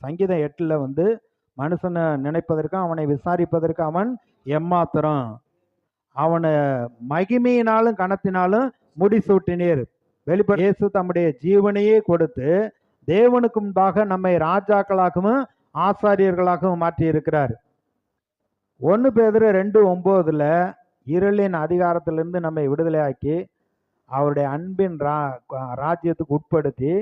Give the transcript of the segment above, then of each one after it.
சங்கீதம் 8ல் வந்து மனுஷனை நினைப்பதற்கு அவனை விசாரிப்பதற்கு அவன் எம்மாத்திரம், அவனை மகிமையினாலும் கனத்தினாலும் முடிசூட்டினீர். வெளிப்பட இயேசு தம்முடைய ஜீவனையே கொடுத்து தேவனுக்கு முன்பாக நம்மை ராஜாக்களாகவும் ஆசாரியர்களாகவும் மாற்றி இருக்கிறார். 1 பேதுரு 2:9 இருளின் அதிகாரத்திலிருந்து நம்மை விடுதலையாக்கி அவருடைய அன்பின் ராஜ்யத்துக்கு உட்படுத்தி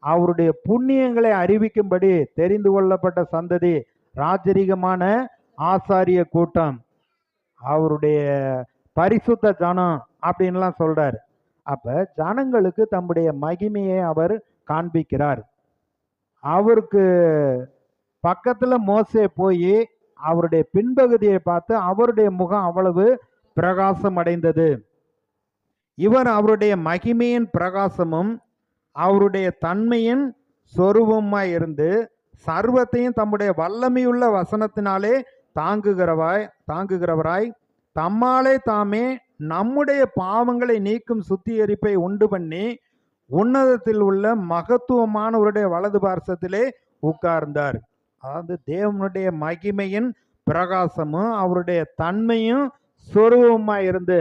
அவருடைய புண்ணியங்களை அறிவிக்கும்படி தெரிந்து கொள்ளப்பட்ட சந்ததி, ராஜரீகமான ஆசாரிய கூட்டம், அவருடைய பரிசுத்த ஜனம் அப்படின்லாம் சொல்றார். அப்ப ஜனங்களுக்கு தம்முடைய மகிமையை அவர் காண்பிக்கிறார். அவருக்கு பக்கத்துல மோசே போய் அவருடைய பின்பகுதியை பார்த்து அவருடைய முகம் அவ்வளவு பிரகாசம் அடைந்தது. இவர் அவருடைய மகிமையின் பிரகாசமும் அவருடைய தன்மையின் சொரூபமாய் இருந்து சர்வத்தையும் தம்முடைய வல்லமையுள்ள வசனத்தினாலே தாங்குகிறவராய் தம்மாலே தாமே நம்முடைய பாவங்களை நீக்கும் சுத்திகரிப்பை உண்டு பண்ணி உன்னதத்தில் உள்ள மகத்துவமானவருடைய வலது பார்சத்திலே உட்கார்ந்தார். அதாவது தேவனுடைய மகிமையின் பிரகாசமும் அவருடைய தன்மையும் சொரூபமாய் இருந்து,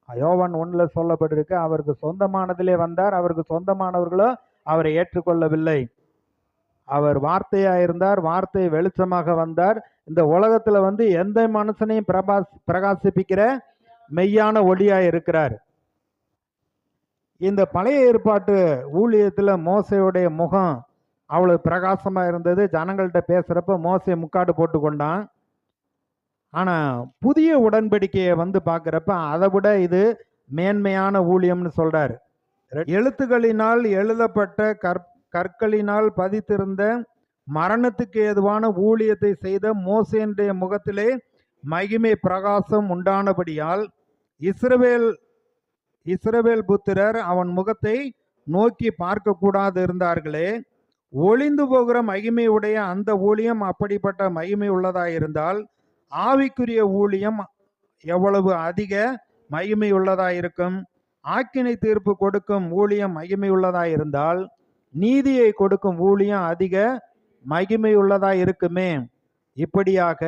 யோவான் 1ல் சொல்லப்பட்டிருக்கு, அவருக்கு சொந்தமானதிலே வந்தார், அவருக்கு சொந்தமானவர்களோ அவரை ஏற்றுக்கொள்ளவில்லை. அவர் வார்த்தையா இருந்தார், வார்த்தை வெளிச்சமாக வந்தார். இந்த உலகத்துல வந்து எந்த மனுஷனையும் பிரகாசிப்பிக்கிற மெய்யான ஒளியா இருக்கிறார். இந்த பழைய ஏற்பாட்டு ஊழியத்துல மோசையுடைய முகம் அவ்வளவு பிரகாசமா இருந்தது. ஜனங்கள்கிட்ட பேசுறப்ப மோசை முக்காடு போட்டு கொண்டான். ஆனா புதிய உடன்படிக்கையை வந்து பார்க்கிறப்ப அதை விட இது மேன்மையான ஊழியம்னு சொல்றாரு. எழுத்துக்களினால் எழுதப்பட்ட கற்களினால் பதித்திருந்த மரணத்துக்கு ஏதுவான ஊழியத்தை செய்த மோசேனுடைய முகத்திலே மகிமை பிரகாசம் உண்டானபடியால் இஸ்ரவேல் புத்திரர் அவன் முகத்தை நோக்கி பார்க்க கூடாது இருந்தார்களே. ஒளிந்து போகிற மகிமையுடைய அந்த ஊழியம் அப்படிப்பட்ட மகிமை உள்ளதாயிருந்தால் ஆவிக்குரிய ஊழியம் எவ்வளவு அதிக மகிமை உள்ளதாயிருக்கும். ஆக்கினை தீர்ப்பு கொடுக்கும் ஊழியம் மகிமை உள்ளதாயிருந்தால் நீதியை கொடுக்கும் ஊழியம் அதிக மகிமை உள்ளதாயிருக்குமே. இப்படியாக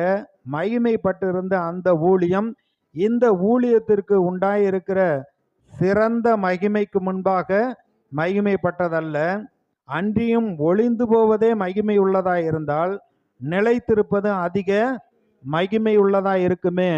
மகிமைப்பட்டிருந்த அந்த ஊழியம் இந்த ஊழியத்திற்கு உண்டாயிருக்கிற சிறந்த மகிமைக்கு முன்பாக மகிமைப்பட்டதல்ல. அன்றியும் ஒளிந்து போவதே மகிமை உள்ளதாயிருந்தால் நிலைத்திருப்பது அதிக மகிமை உள்ளதாயிருக்குமே.